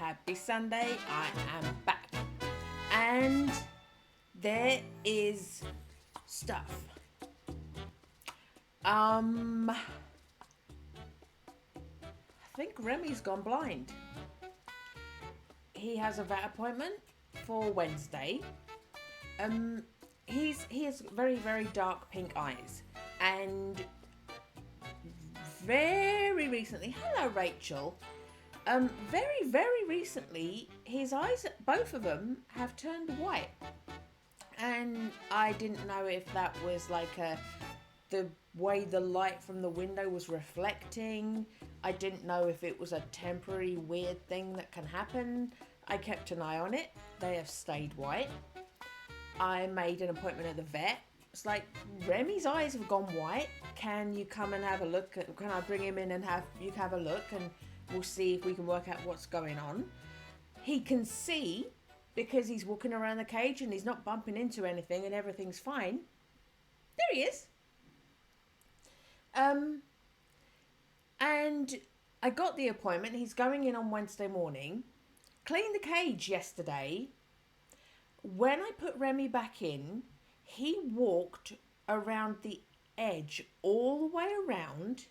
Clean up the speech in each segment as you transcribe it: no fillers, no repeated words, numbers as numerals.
Happy Sunday. I am back. And there is stuff. I think Remy's gone blind. He has a vet appointment for Wednesday. He has very, very dark pink eyes. And very recently, hello Rachel. Very, very recently, his eyes, both of them, have turned white. And I didn't know if that was like the way the light from the window was reflecting. I didn't know if it was a temporary weird thing that can happen. I kept an eye on it. They have stayed white. I made an appointment at the vet. It's like, Remy's eyes have gone white. Can you come and have a look? Can I bring him in and have a look, and we'll see if we can work out what's going on. He can see because he's walking around the cage and he's not bumping into anything and everything's fine. There he is. And I got the appointment. He's going in on Wednesday morning. Cleaned the cage yesterday. When I put Remy back in, he walked around the edge all the way around,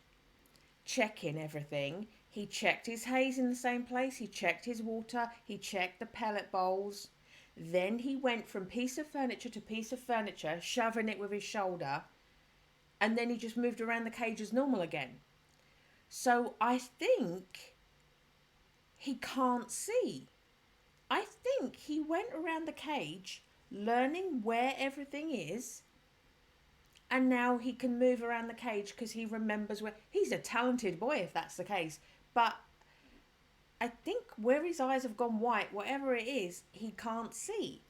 checking everything. He checked his haze in the same place. He checked his water. He checked the pellet bowls. Then he went from piece of furniture to piece of furniture, shoving it with his shoulder. And then he just moved around the cage as normal again. So I think he can't see. I think he went around the cage learning where everything is. And now he can move around the cage because he remembers where... He's a talented boy if that's the case. But I think where his eyes have gone white, whatever it is, he can't see.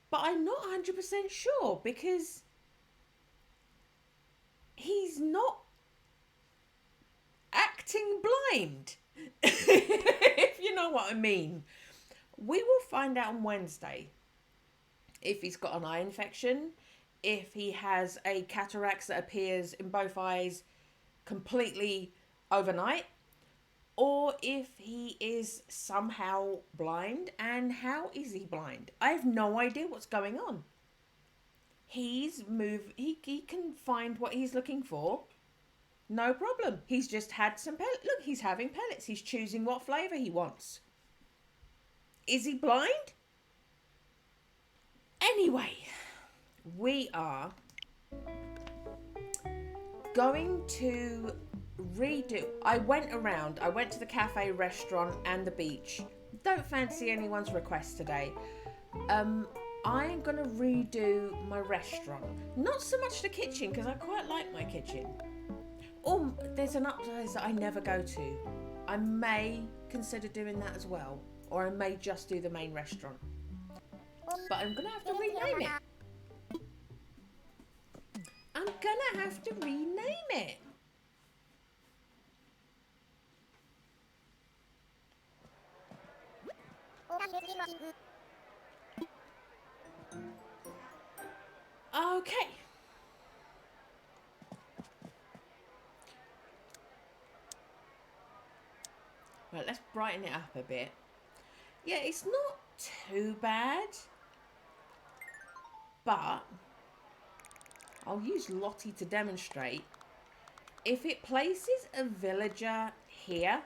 But I'm not 100% sure because he's not acting blind. If you know what I mean. We will find out on Wednesday if he's got an eye infection, if he has a cataract that appears in both eyes completely overnight, or if he is somehow blind, and how is he blind? I have no idea what's going on. He can find what he's looking for. No problem. He's just had some pellets. Look, he's having pellets. He's choosing what flavour he wants. Is he blind? Anyway, we are going to redo. I went to the cafe, restaurant and the beach. Don't fancy anyone's request today. I am going to redo my restaurant. Not so much the kitchen because I quite like my kitchen. Oh, there's an upstairs that I never go to. I may consider doing that as well. Or I may just do the main restaurant. But I'm going to have to rename it. I'm going to have to rename it. Okay. Right, let's brighten it up a bit. Yeah, it's not too bad. But I'll use Lottie to demonstrate. If it places a villager here,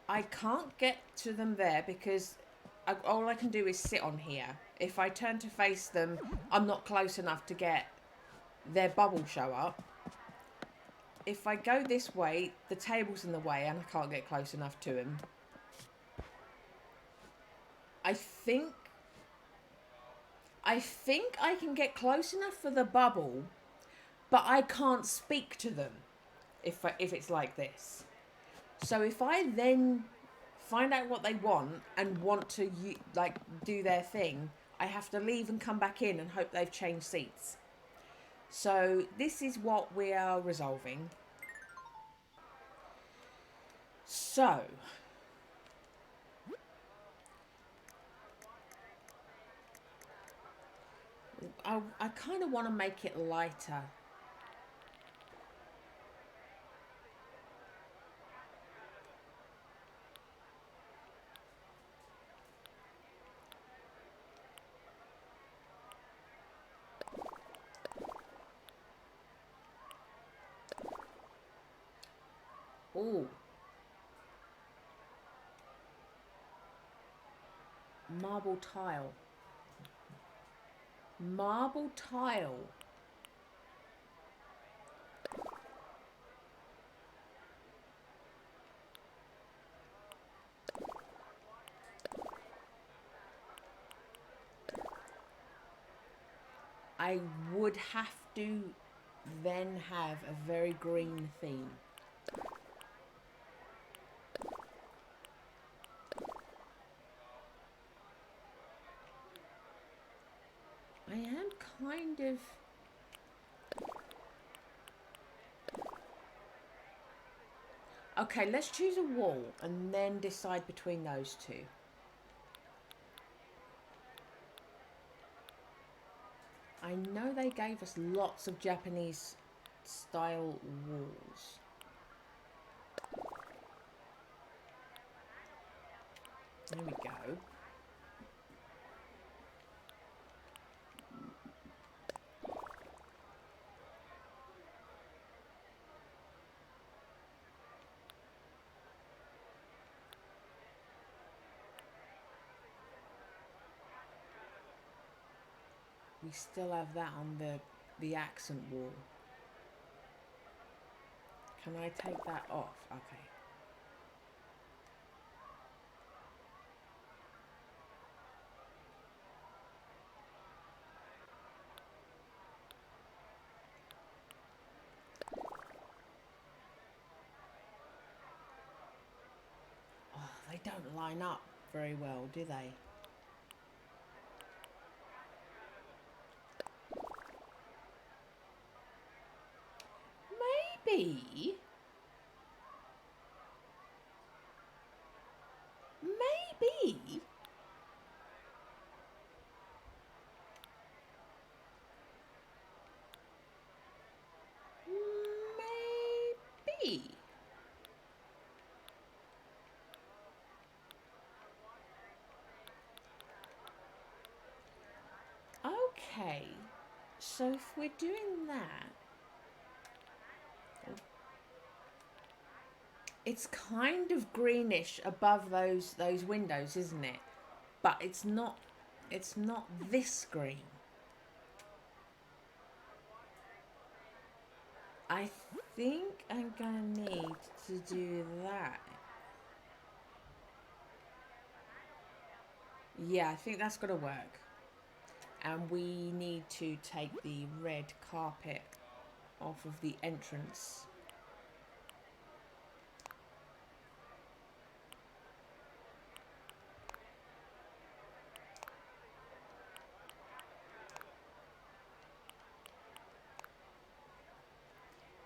I can't get to them there because all I can do is sit on here. If I turn to face them, I'm not close enough to get their bubble show up. If I go this way, the table's in the way and I can't get close enough to him. I think I can get close enough for the bubble, but I can't speak to them if it's like this. So if I then find out what they want and want to do their thing, I have to leave and come back in and hope they've changed seats. So this is what we are resolving. So I kind of want to make it lighter. Ooh. Marble tile. Marble tile. I would have to then have a very green theme. I am kind of... Okay, let's choose a wall and then decide between those two. I know they gave us lots of Japanese style walls. There we go. We still have that on the accent wall. Can I take that off? Okay. Oh, they don't line up very well, do they? Maybe. Maybe. Maybe. Okay. So if we're doing that, it's kind of greenish above those windows, isn't it? But it's not this green. I think I'm gonna need to do that. Yeah, I think that's gonna work. And we need to take the red carpet off of the entrance.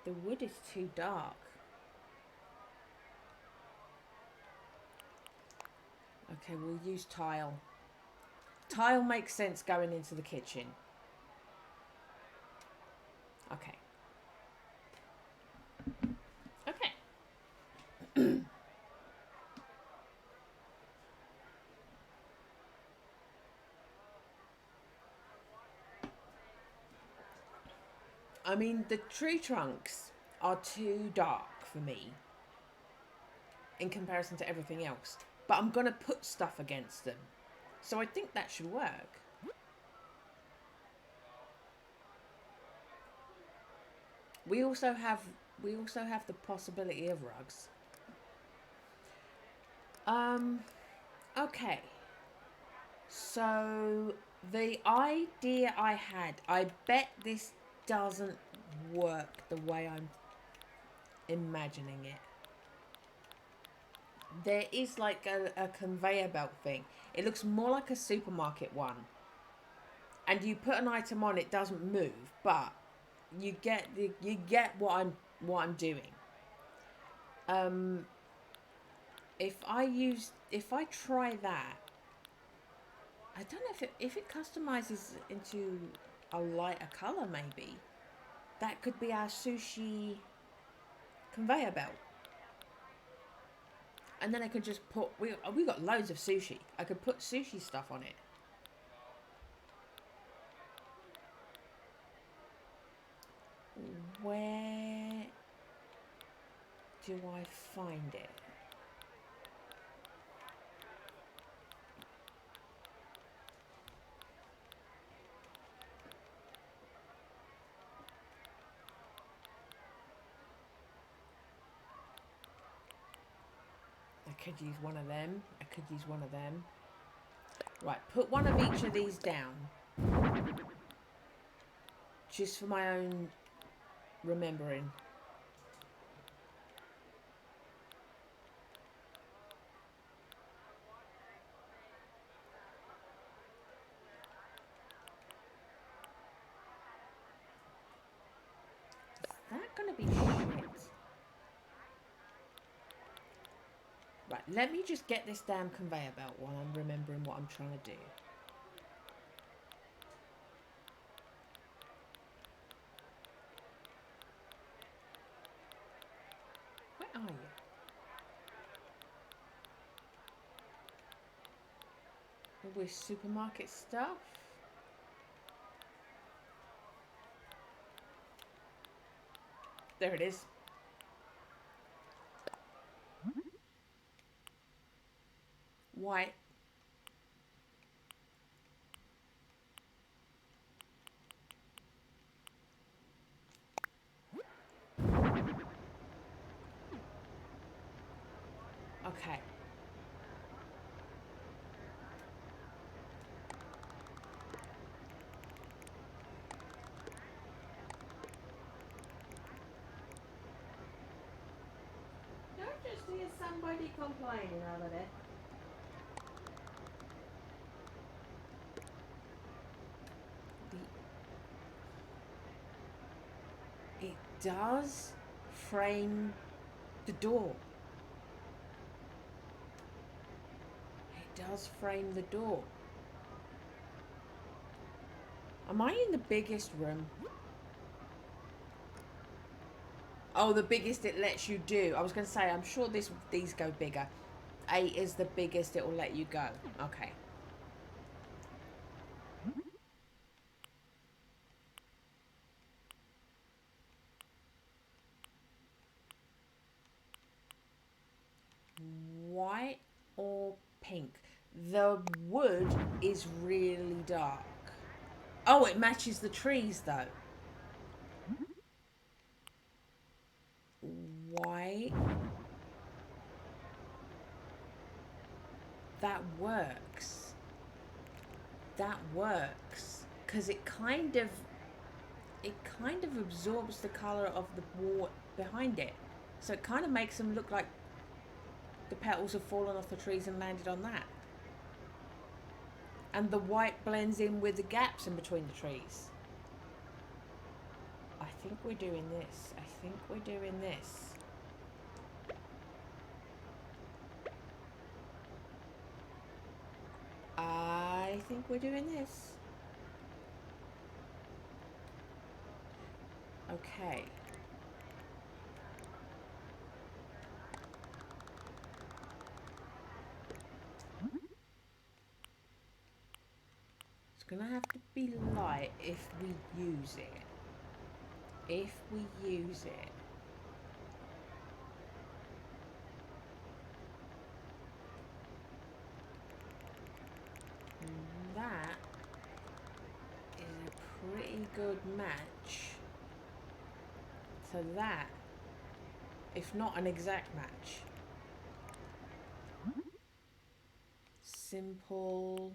The wood is too dark. Okay, we'll use tile. Tile makes sense going into the kitchen. Okay. Okay. I mean, the tree trunks are too dark for me in comparison to everything else. But I'm going to put stuff against them. So I think that should work. We also have the possibility of rugs. Okay. So the idea I had, I bet this doesn't work the way I'm imagining it. There is like a conveyor belt thing. It looks more like a supermarket one. And you put an item on, it doesn't move, but you get what I'm doing. If I try that, I don't know if it customizes into a lighter color, maybe that could be our sushi conveyor belt. And then I could just put we got loads of sushi. I could put sushi stuff on it. Where do I find it? I could use one of them. I could use one of them. Right, put one of each of these down. Just for my own remembering. Is that going to be shit? Right, let me just get this damn conveyor belt while I'm remembering what I'm trying to do. Where are you? With supermarket stuff? There it is. White. Okay. Don't just hear somebody complaining over there. It does frame the door. It does frame the door. Am I in the biggest room? Oh, the biggest it lets you do. I was going to say, I'm sure these go bigger. 8 is the biggest it will let you go. Okay. White or pink? The wood is really dark. Oh, it matches the trees though. White. That works. That works. Because it kind of absorbs the colour of the wall behind it. So it kind of makes them look like the petals have fallen off the trees and landed on that. And the white blends in with the gaps in between the trees. I think we're doing this. I think we're doing this. I think we're doing this. Okay. It's gonna have to be light if we use it. If we use it. That is a pretty good match to that, if not an exact match. Simple.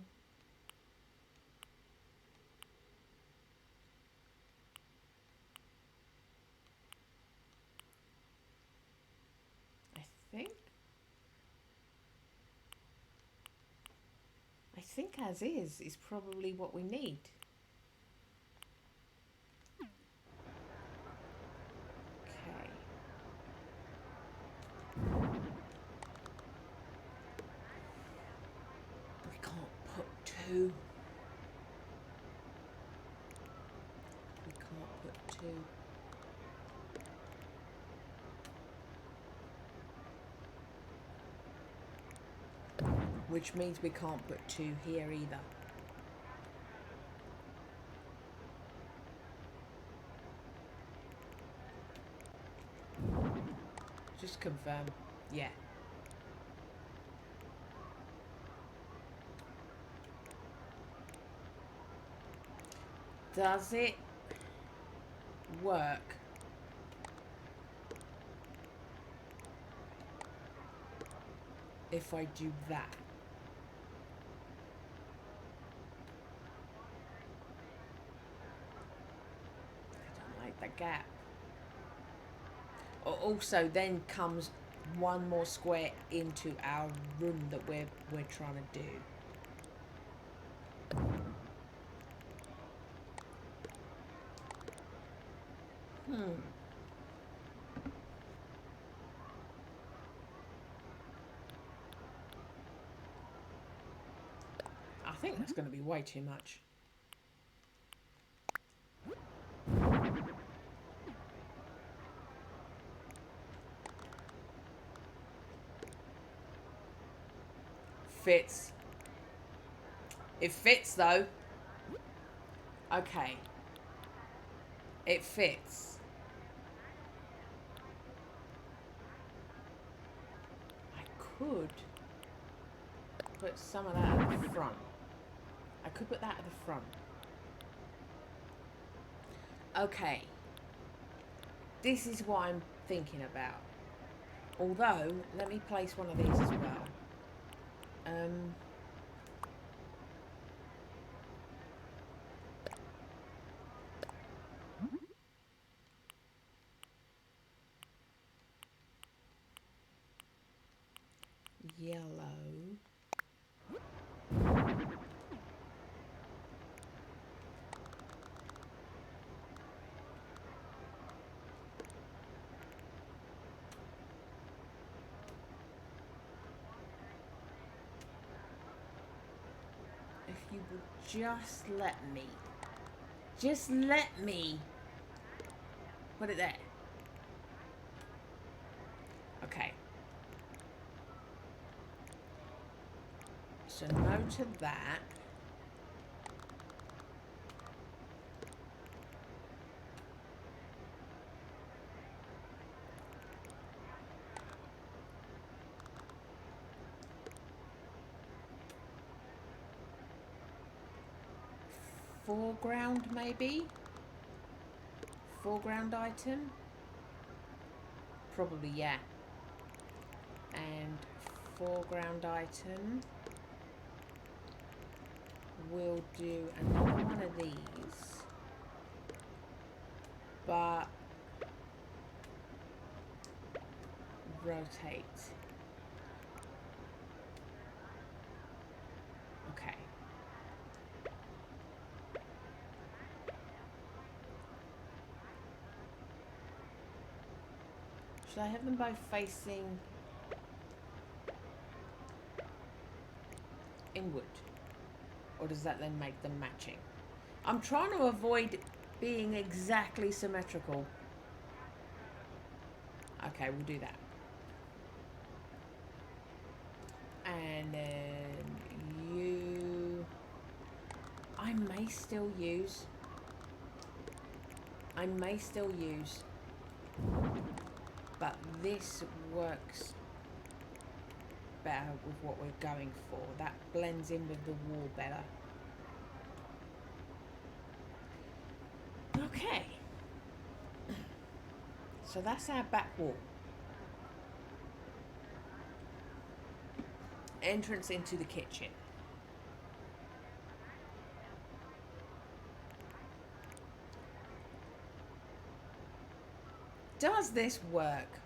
I think as is probably what we need. Okay. We can't put 2. We can't put 2. Which means we can't put 2 here either. Just Confirm. Yeah. Does it work if I do that? I don't like the gap. Also, then comes one more square into our room that we're trying to do. I think that's going to be way too much. Fits. It fits though. Okay. It fits. I could put some of that at the front. I could put that at the front. Okay. This is what I'm thinking about. Although, let me place one of these as well. Yellow. 'If you would just let me put it there. Okay. So no to that. Foreground maybe? Foreground item? Probably, yeah. And foreground item. We'll do another one of these. But rotate. Okay. Should I have them both facing inward? Or does that then make them matching? I'm trying to avoid being exactly symmetrical. Okay, we'll do that. And then you... I may still use... But this works better with what we're going for. That blends in with the wall better. Okay. So that's our back wall. Entrance into the kitchen. Does this work?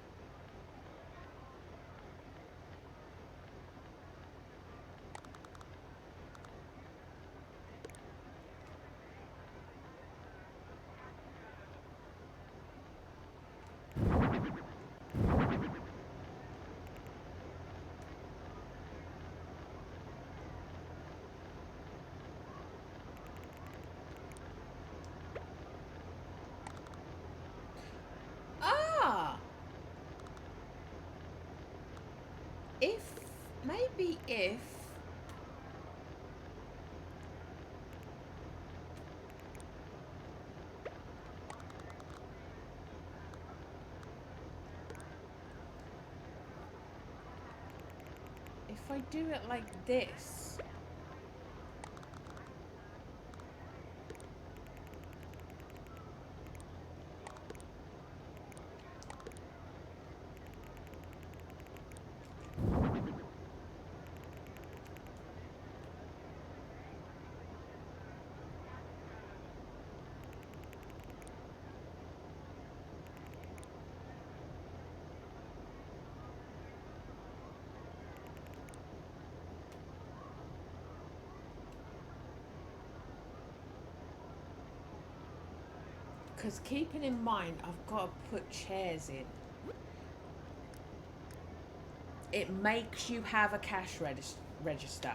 Maybe if I do it like this... Because keeping in mind, I've got to put chairs in. It makes you have a cash register.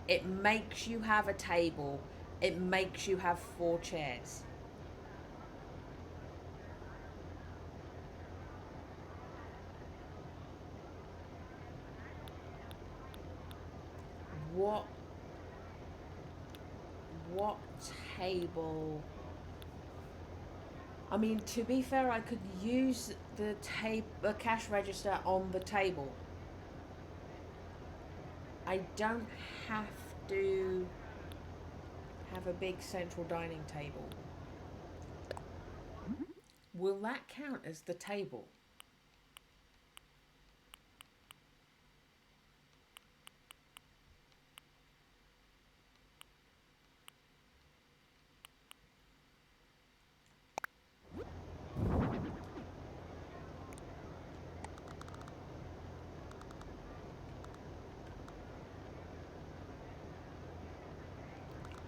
It makes you have a table. It makes you have 4 chairs. What table... I mean, to be fair, I could use the cash register on the table. I don't have to have a big central dining table. Will that count as the table?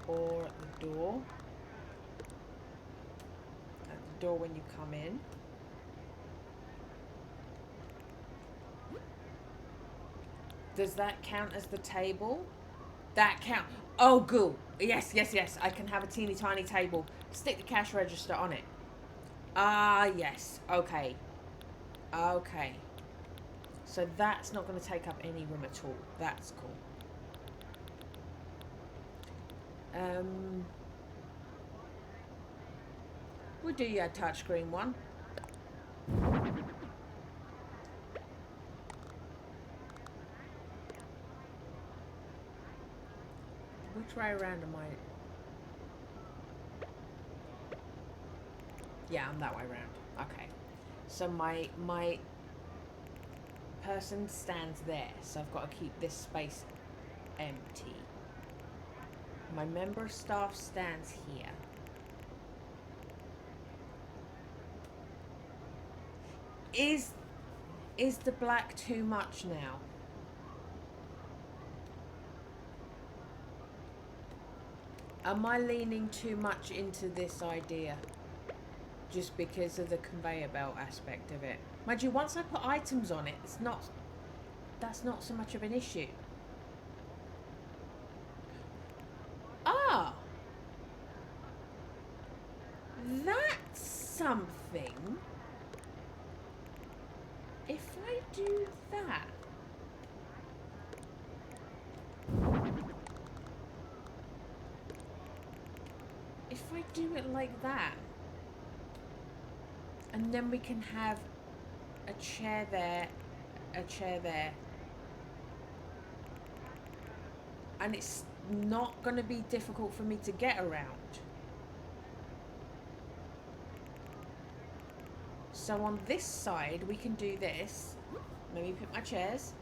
Or at the door? At the door when you come in? Does that count as the table? That count. Oh, good. Yes, yes, yes. I can have a teeny tiny table. Stick the cash register on it. Ah, yes. Okay. Okay. So that's not going to take up any room at all. That's cool. We'll do your touchscreen one. Which way around am I? Yeah, I'm that way around. Okay. So my person stands there, so I've got to keep this space empty. My member of staff stands here. Is the black too much now? Am I leaning too much into this idea? Just because of the conveyor belt aspect of it. Mind you, once I put items on it, that's not so much of an issue. Ah! That's something. If I do that... If I do it like that... And then we can have a chair there, a chair there. And it's not going to be difficult for me to get around. So on this side, we can do this. Let me put my chairs.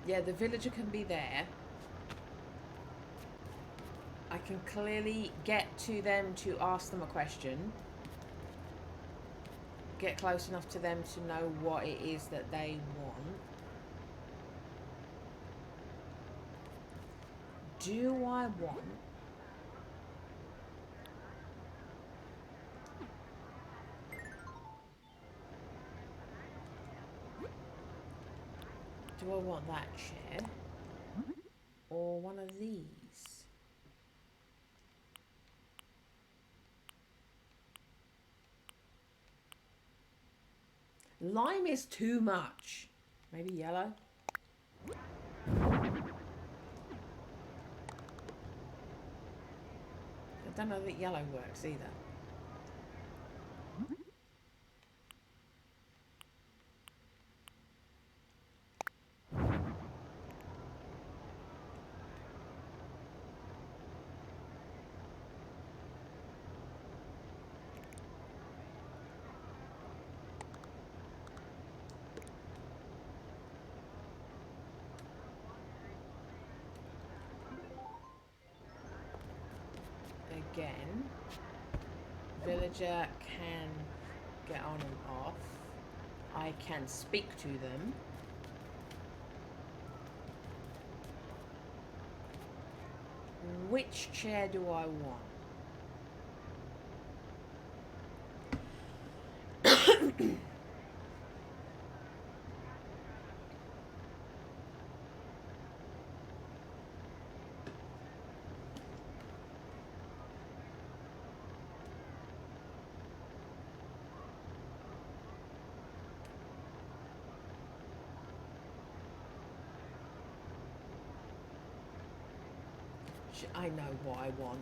Yeah, the villager can be there. I can clearly get to them to ask them a question. get close enough to them to know what it is that they want. Do I want... Do I want that chair? Or one of these? Lime is too much. Maybe yellow? I don't know that yellow works either. Again, villager can get on and off. I can speak to them. Which chair do I want? I know what I want,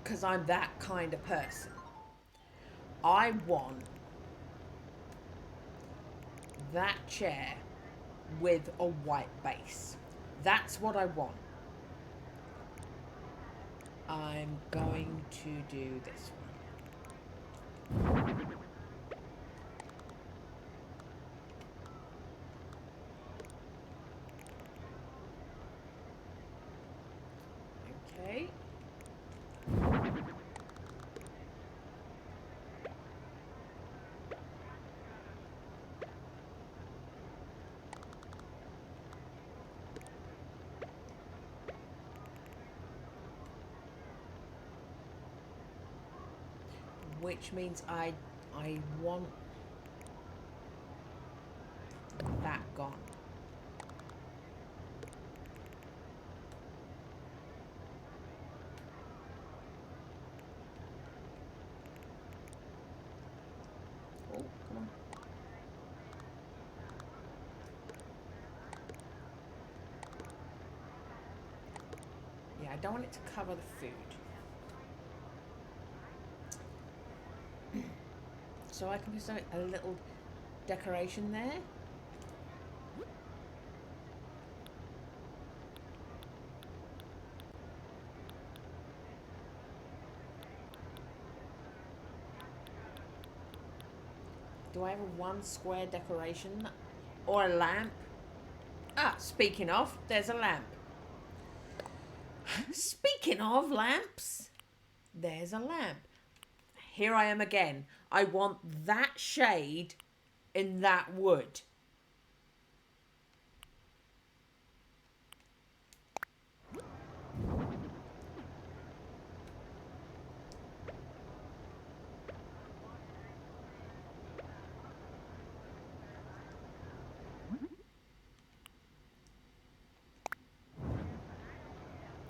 because I'm that kind of person. I want that chair with a white base. That's what I want. I'm going to do this one. Okay. Which means I want that gone. Oh, come on. Yeah, I don't want it to cover the food. So I can put a little decoration there. Do I have a one square decoration or a lamp? Ah, speaking of, there's a lamp. Speaking of lamps, there's a lamp. Here I am again. I want that shade in that wood.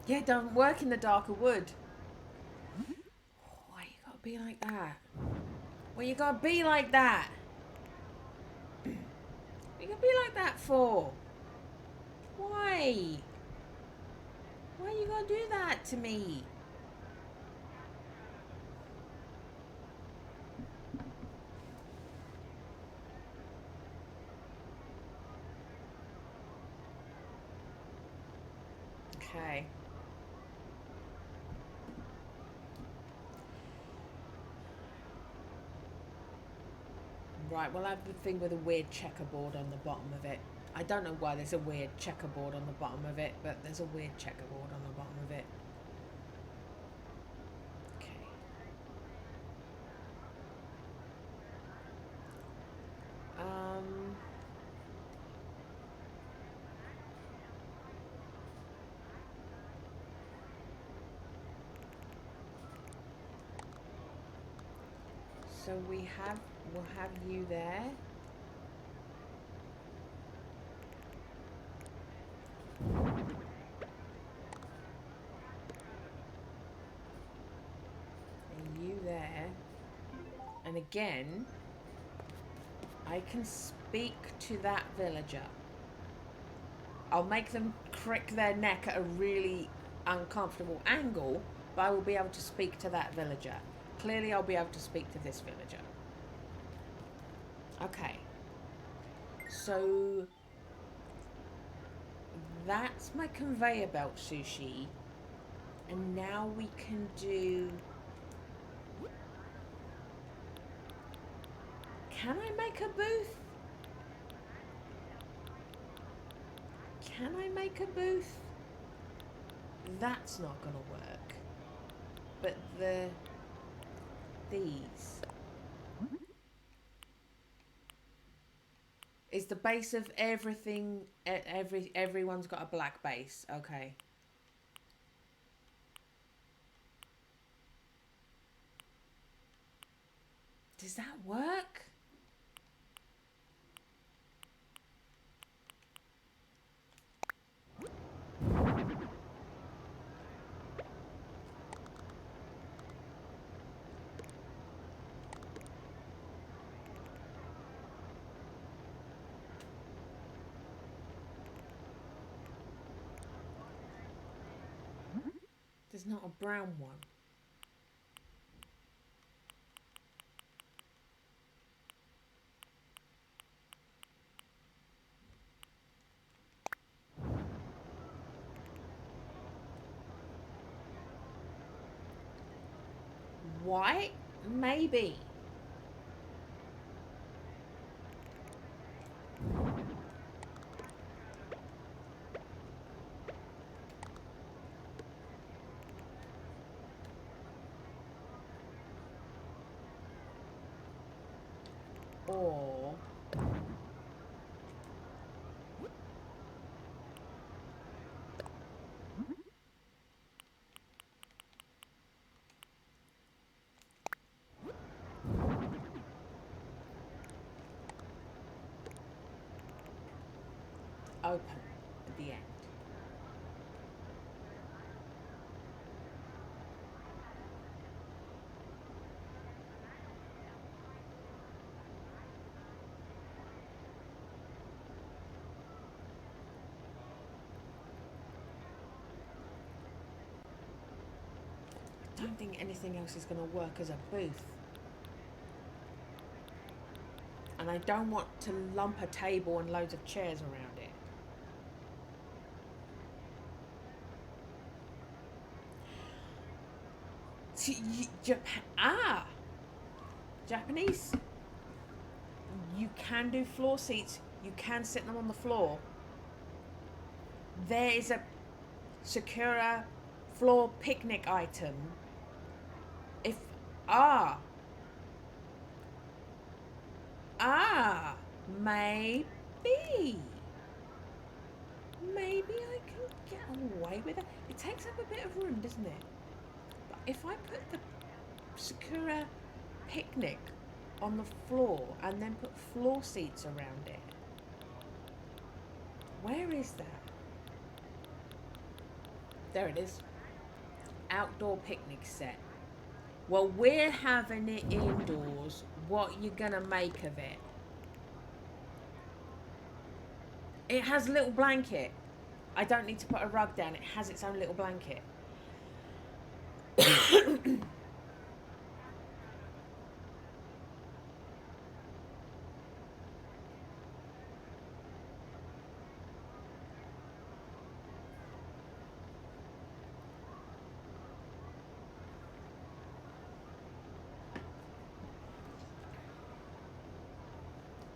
Yeah, it doesn't work in the darker wood. Why you gotta be like that? Why you gotta be like that? What you gotta be like that for? Why? Why you gotta do that to me? Okay. Right, we'll have the thing with a weird checkerboard on the bottom of it. I don't know why there's a weird checkerboard on the bottom of it, but there's a weird checkerboard on the bottom of it. Okay. So we'll have you there. And you there. And again, I can speak to that villager. I'll make them crick their neck at a really uncomfortable angle, but I will be able to speak to that villager. Clearly, I'll be able to speak to this villager. Okay. So that's my conveyor belt sushi. And now we can do... Can I make a booth? Can I make a booth? That's not gonna work. But these is the base of everything. Everyone's got a black base. Okay. Does that work? There's not a brown one. White? Maybe. Or... open at the end. I don't think anything else is going to work as a booth. And I don't want to lump a table and loads of chairs around it. Japanese. You can do floor seats. You can sit them on the floor. There is a Sakura floor picnic item. If maybe I can get away with it. It takes up a bit of room, doesn't it? But if I put the Sakura picnic on the floor and then put floor seats around it, where is that? There it is. Outdoor picnic set. Well, we're having it indoors. What you gonna make of it? It has a little blanket. I don't need to put a rug down. It has its own little blanket.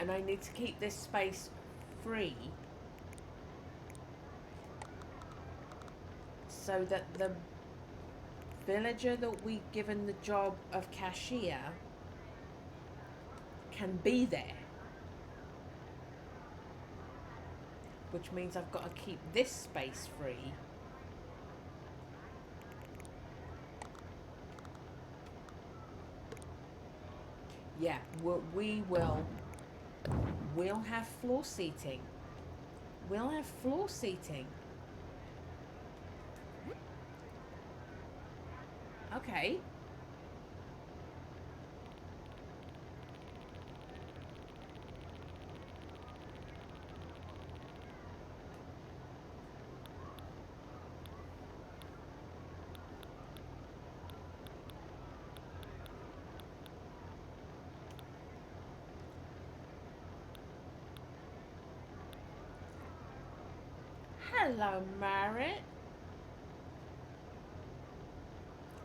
And I need to keep this space free so that the villager that we've given the job of cashier can be there. Which means I've got to keep this space free. Yeah, we'll have floor seating. We'll have floor seating. Okay. Hello, Marriott.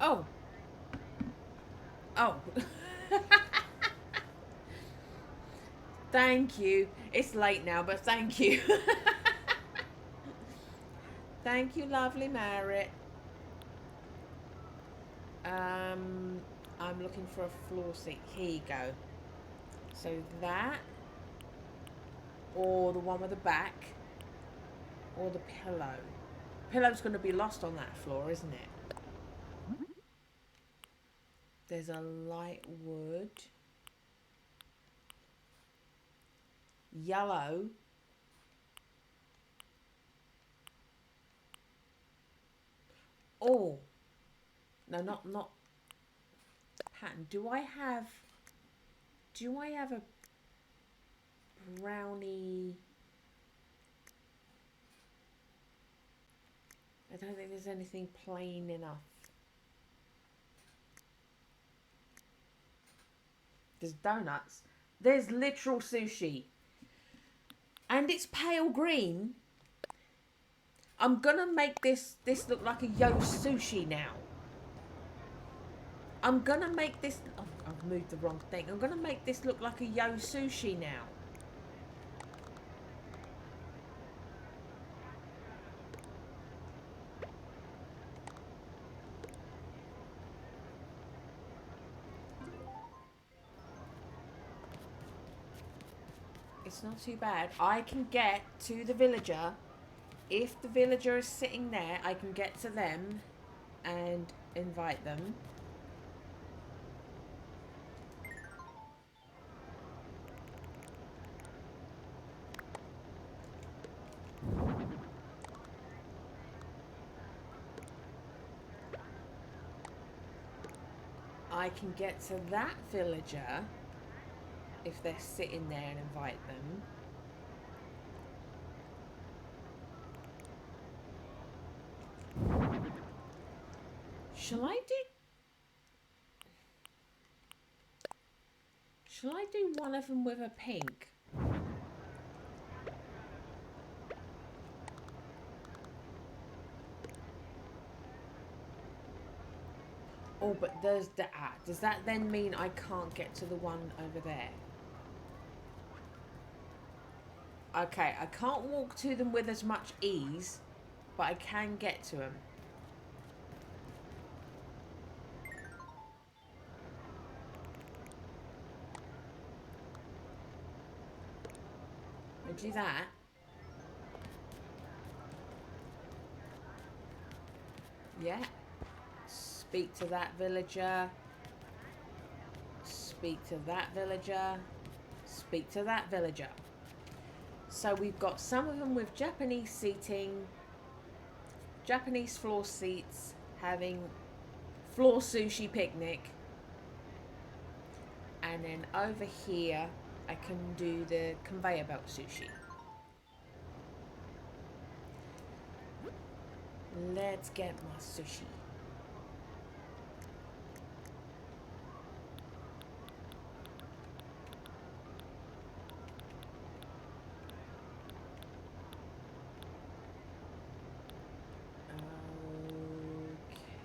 Oh. Oh. Thank you. It's late now, but thank you. Thank you, lovely Marriott. I'm looking for a floor seat. Here you go. So that, or the one with the back, or the pillow. Pillow's going to be lost on that floor, isn't it? There's a light wood. Yellow. Oh. No, not pattern. Do I have a brownie? I don't think there's anything plain enough. There's donuts. There's literal sushi. And it's pale green. I'm gonna make this look like a yo sushi now. I'm gonna make this... Oh, I've moved the wrong thing. I'm gonna make this look like a yo sushi now. It's not too bad. I can get to the villager. If the villager is sitting there, I can get to them and invite them. I can get to that villager if they're sitting there and invite them. Shall I do one of them with a pink? Oh, but there's the does that then mean I can't get to the one over there? Okay, I can't walk to them with as much ease, but I can get to them. I'll do that. Yeah. Speak to that villager. Speak to that villager. Speak to that villager. So we've got some of them with Japanese seating, Japanese floor seats, having floor sushi picnic. And then over here, I can do the conveyor belt sushi. Let's get my sushi.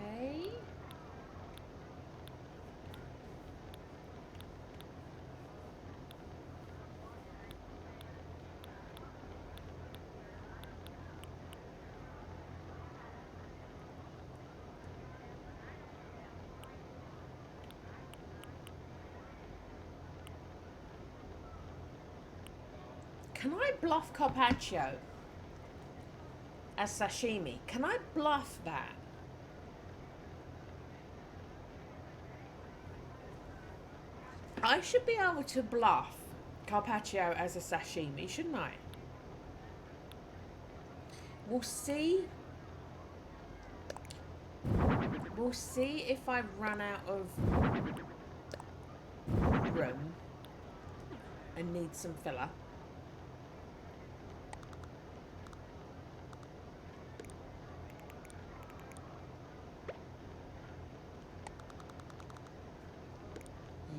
Okay. Can I bluff carpaccio as sashimi? Can I bluff that? I should be able to bluff carpaccio as a sashimi, shouldn't I? We'll see. We'll see if I run out of room and need some filler.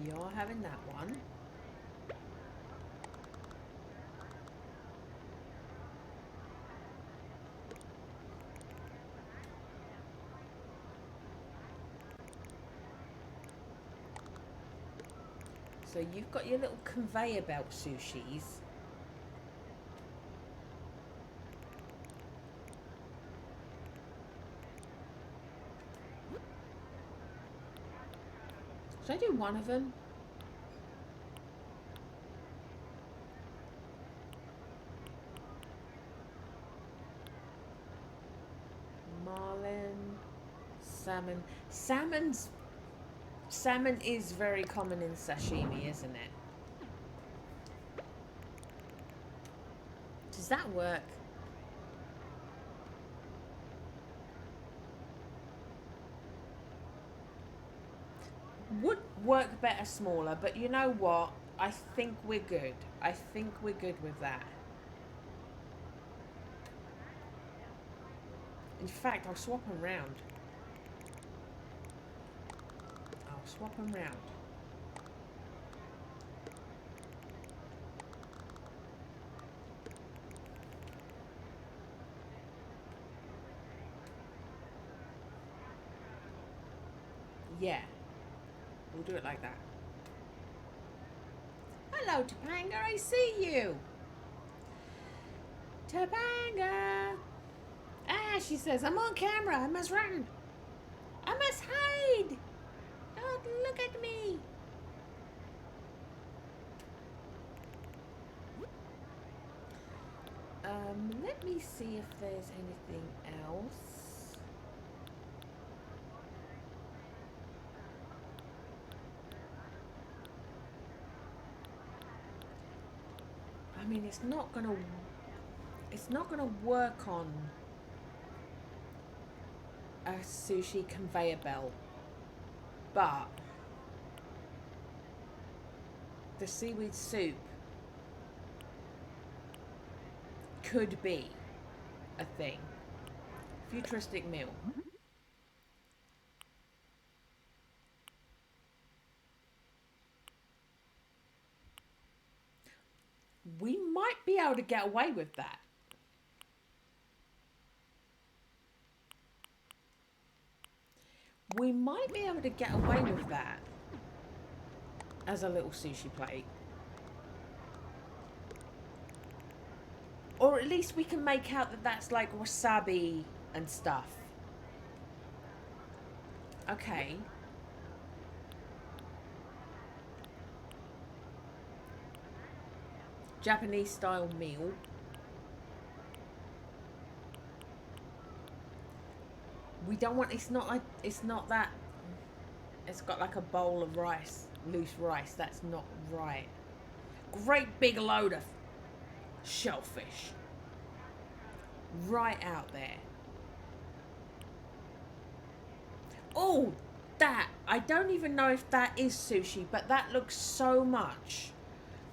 You're having that one. So you've got your little conveyor belt sushis. Should I do one of them? Marlin, salmon. Salmon is very common in sashimi, isn't it? Does that work? Would work better smaller, but you know what? I think we're good. I think we're good with that. In fact, I'll swap them round. I'll swap them round. Yeah. We'll do it like that. Hello, Topanga. I see you. Topanga. Ah, she says, I'm on camera. I must run. I must hide. Don't look at me. Let me see if there's anything else. I mean, it's not gonna work on a sushi conveyor belt, but the seaweed soup could be a thing. Futuristic meal. We might be able to get away with that. We might be able to get away with that as a little sushi plate. Or at least we can make out that that's like wasabi and stuff. Okay. Japanese style meal. We don't want, it's not that, it's got like a bowl of rice, loose rice. That's not right. Great big load of shellfish. Right out there. Oh, that. I don't even know if that is sushi, but that looks so much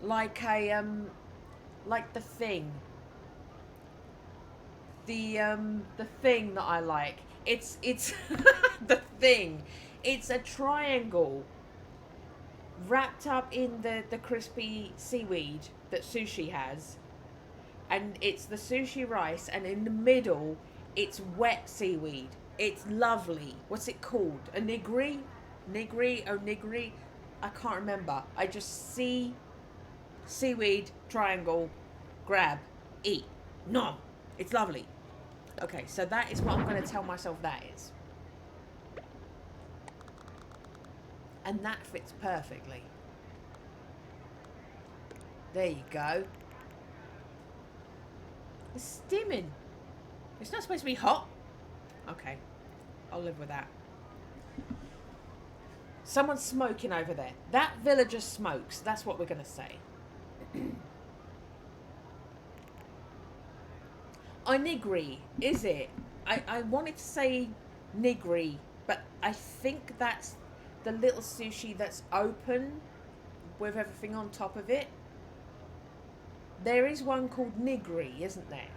like a, like the thing. The thing that I like. It's the thing. It's a triangle wrapped up in the crispy seaweed that sushi has. And it's the sushi rice, and in the middle, it's wet seaweed. It's lovely. What's it called? A nigiri? Nigiri? I can't remember. I just see seaweed, triangle, grab, eat. Nom. It's lovely. Okay, so that is what I'm going to tell myself that is. And that fits perfectly. There you go. It's steaming. It's not supposed to be hot. Okay, I'll live with that. Someone's smoking over there. That villager smokes. That's what we're going to say. Onigiri, is it? I wanted to say nigiri, but I think that's the little sushi that's open with everything on top of it. There is one called nigiri, isn't there?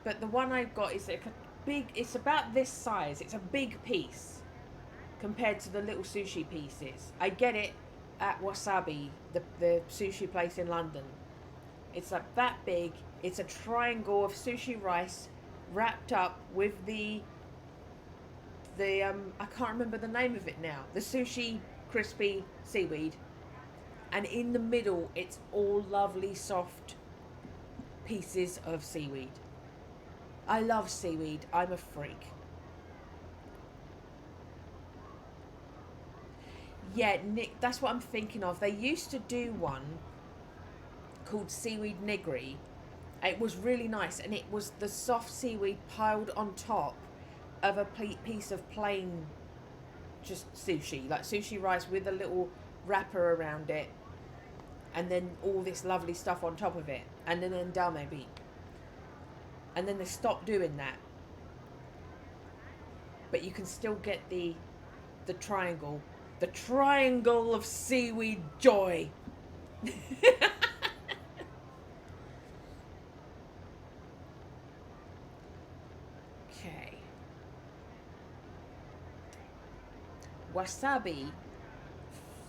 But the one I've got is like a big, it's about this size. It's a big piece compared to the little sushi pieces. I get it at Wasssaaaabi, the sushi place in London. It's like that big. It's a triangle of sushi rice wrapped up with the I can't remember the name of it now. The sushi crispy seaweed. And in the middle, it's all lovely, soft pieces of seaweed. I love seaweed. I'm a freak. Yeah, Nick, that's what I'm thinking of. They used to do one called seaweed nigiri. It was really nice, and it was the soft seaweed piled on top of a piece of plain just sushi, like sushi rice with a little wrapper around it, and then all this lovely stuff on top of it, and then endalme. And then they stopped doing that, but you can still get the triangle of seaweed joy. Okay. Wasabi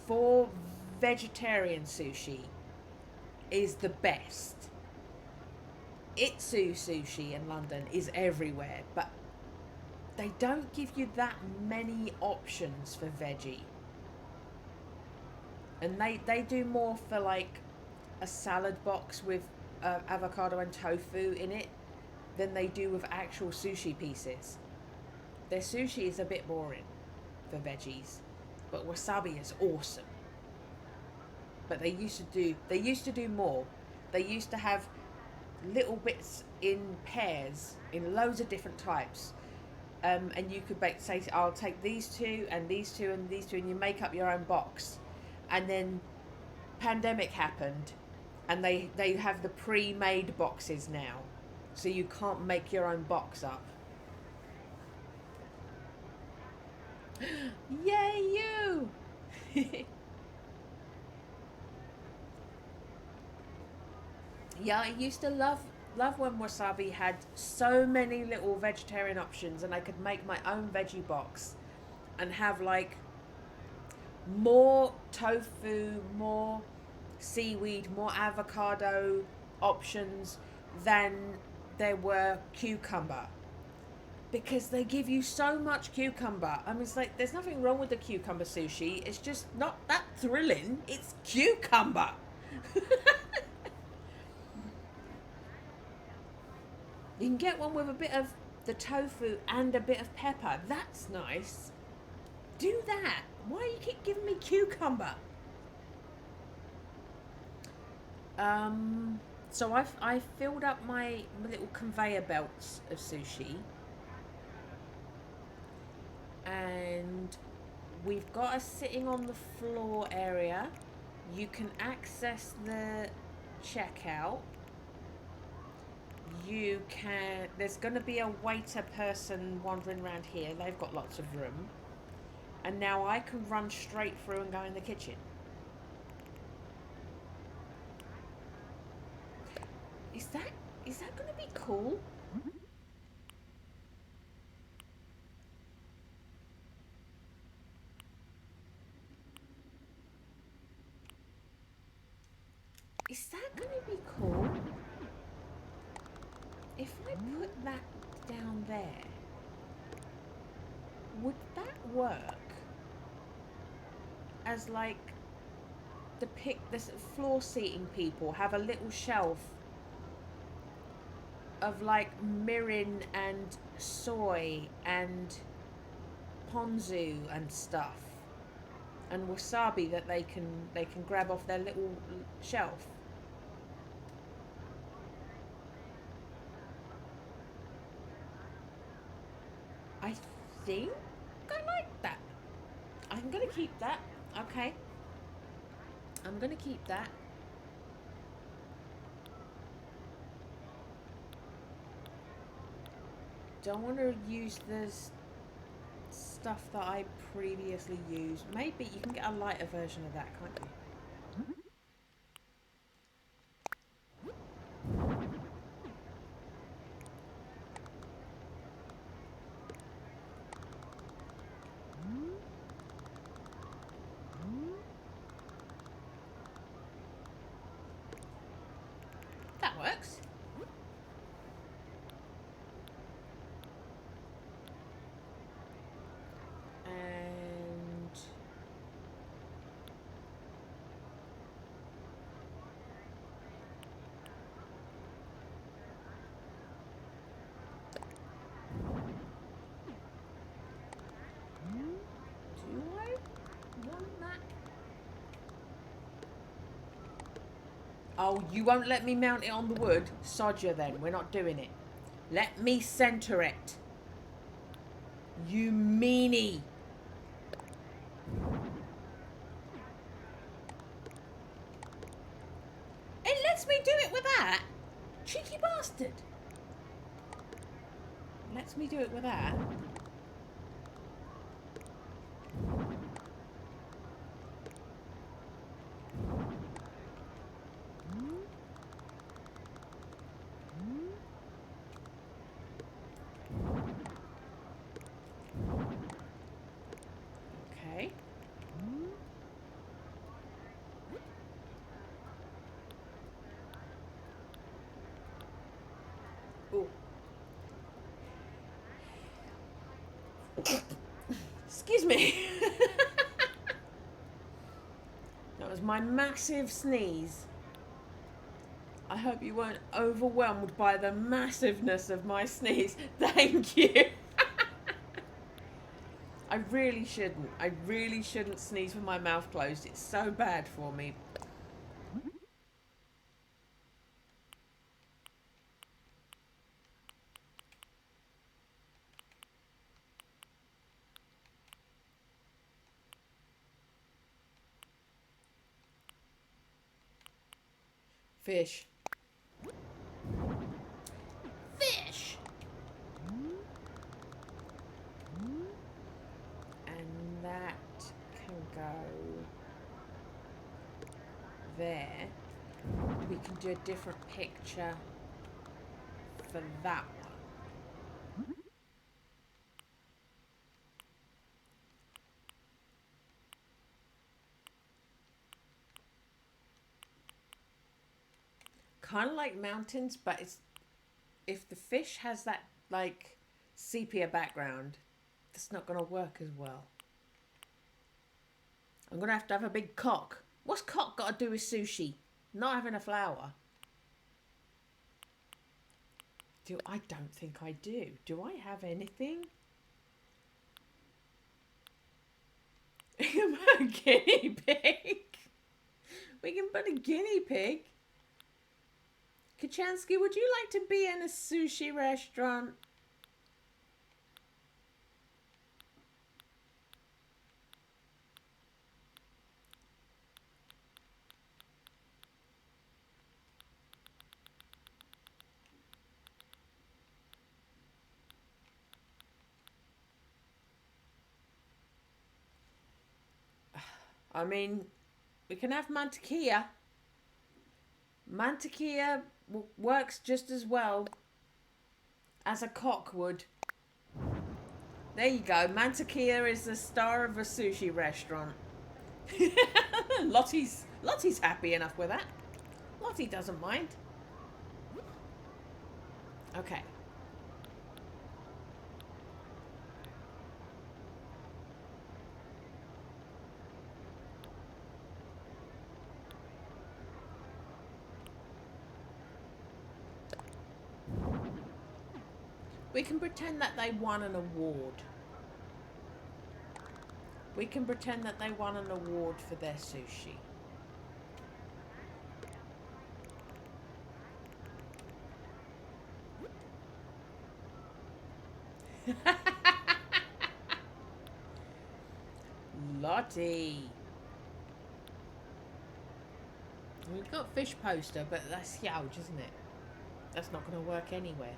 for vegetarian sushi is the best. Itsu sushi in London is everywhere, but they don't give you that many options for veggie. And they do more for like a salad box with avocado and tofu in it than they do with actual sushi pieces. Their sushi is a bit boring for veggies, but wasabi is awesome. But they used to do more. They used to have little bits in pairs in loads of different types, and you could say, I'll take these two and these two and these two, and you make up your own box. And then pandemic happened, and they have the pre-made boxes now, so you can't make your own box up. Yay you! Yeah, I used to love when wasabi had so many little vegetarian options, and I could make my own veggie box and have like more tofu, more seaweed, more avocado options than there were cucumber, because they give you so much cucumber. I mean, it's like there's nothing wrong with the cucumber sushi, it's just not that thrilling. It's cucumber. You can get one with a bit of the tofu and a bit of pepper. That's nice. Do that. Why do you keep giving me cucumber? So I filled up my little conveyor belts of sushi, and we've got us sitting on the floor area. You can access the checkout. You can. There's going to be a waiter person wandering around here. They've got lots of room. And now I can run straight through and go in the kitchen. Is that going to be cool? Is that going to be cool? If I put that down there, would that work as like the floor seating people have a little shelf of like mirin and soy and ponzu and stuff and wasabi that they can grab off their little shelf? I think I like that. I'm going to keep that. Okay. I'm going to keep that. Don't want to use this stuff that I previously used. Maybe you can get a lighter version of that, can't you? That works. And do I want that? Oh, you won't let me mount it on the wood? Sod you then. We're not doing it. Let me center it. You meanie. It lets me do it with that. Cheeky bastard. Lets me do it with that. Okay. Oh. Excuse me. That was my massive sneeze. I hope you weren't overwhelmed by the massiveness of my sneeze. Thank you. I really shouldn't. I really shouldn't sneeze with my mouth closed. It's so bad for me. Fish. Fish! And that can go there. We can do a different picture for that one. Kind of like mountains, but it's if the fish has that like sepia background, that's not going to work as well. I'm going to have a big cock. What's cock got to do with sushi? Not having a flower. I don't think I do. Do I have anything? A guinea pig. We can put a guinea pig. Kachansky, would you like to be in a sushi restaurant? I mean, we can have mantequilla. Mantequilla works just as well as a cock would. There you go. Mantequilla is the star of a sushi restaurant. Lottie's happy enough with that. Lottie doesn't mind. Okay. We can pretend that they won an award. We can pretend that they won an award for their sushi. Lottie. We've got fish poster, but that's huge, isn't it? That's not going to work anywhere.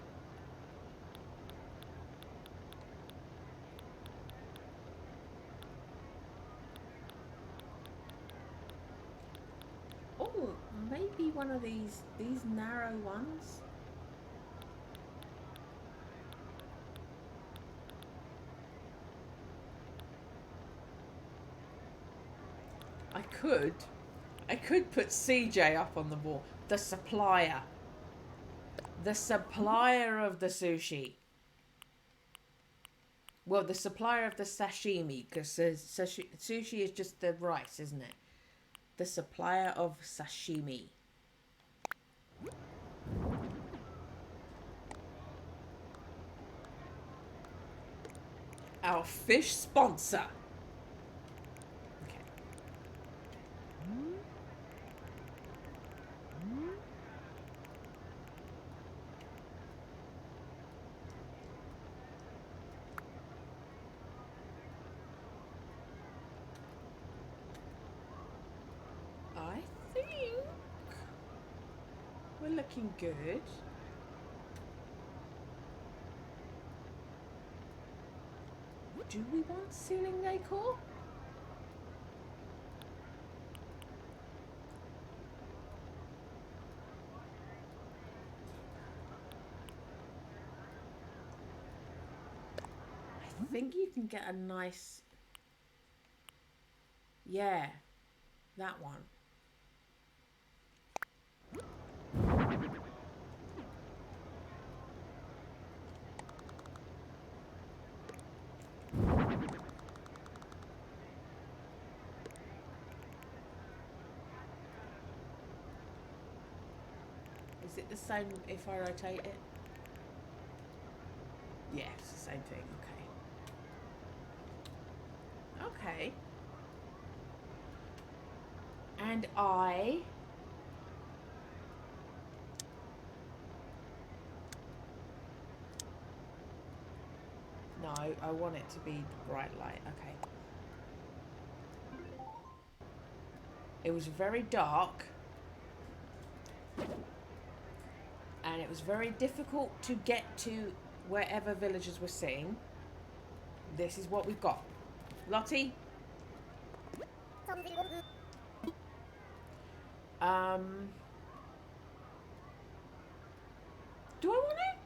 Oh, maybe one of these narrow ones. I could put CJ up on the wall. The supplier. The supplier of the sushi. Well, the supplier of the sashimi, because sushi is just the rice, isn't it? The supplier of sashimi. Our fish sponsor. I think we're looking good. Do we want ceiling decor? I think you can get a nice... Yeah, that one. Is it the same if I rotate it? Yeah, it's the same thing. Okay. Okay. And No, I want it to be bright light. Okay. It was very dark. And it was very difficult to get to wherever villagers were seen. This is what we've got. Lottie? Do I want it?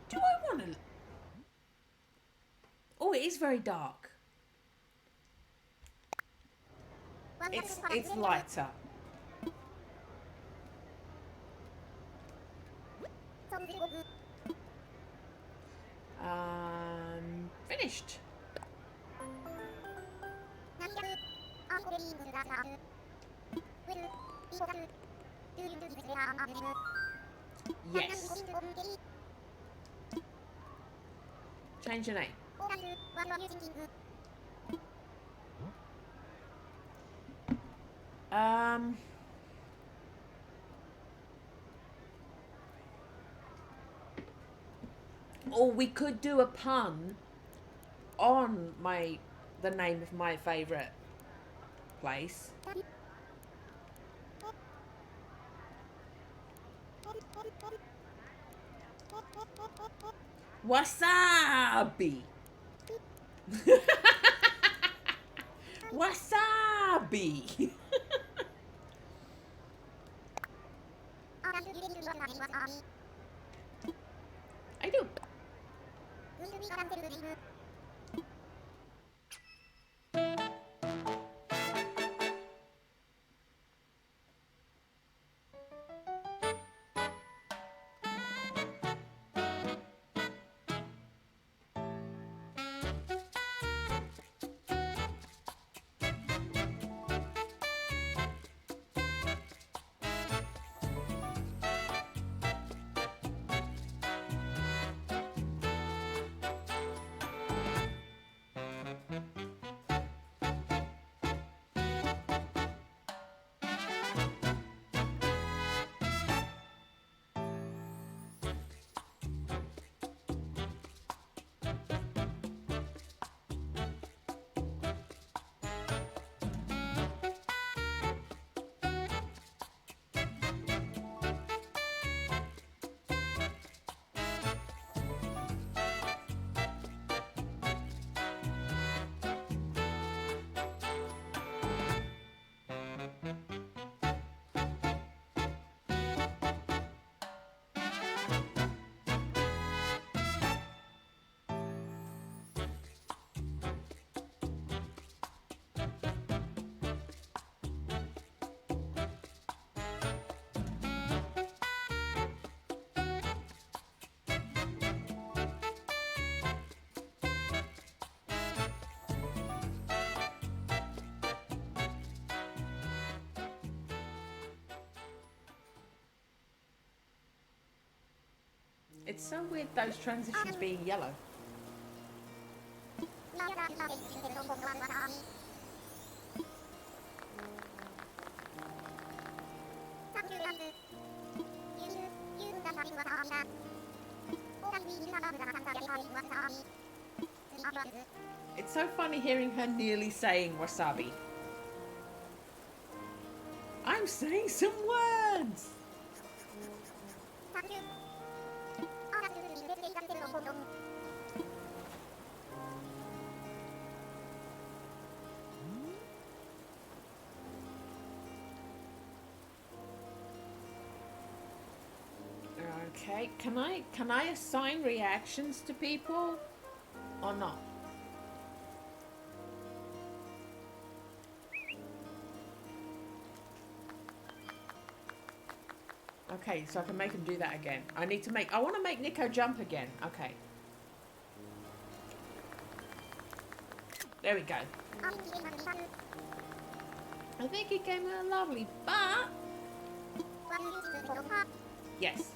Do I want to? Oh, it is very dark. It's lighter. Finished. Yes. Change your name. Or we could do a pun on the name of my favourite place. Wassssaaaabi. Wassaabi. I do. It's so weird those transitions being yellow. It's so funny hearing her nearly saying wasabi. I'm saying some words! Okay, can I assign reactions to people or not? Okay, so I can make him do that again. I want to make Nico jump again. Okay. There we go. I think he came out lovely, but... Yes.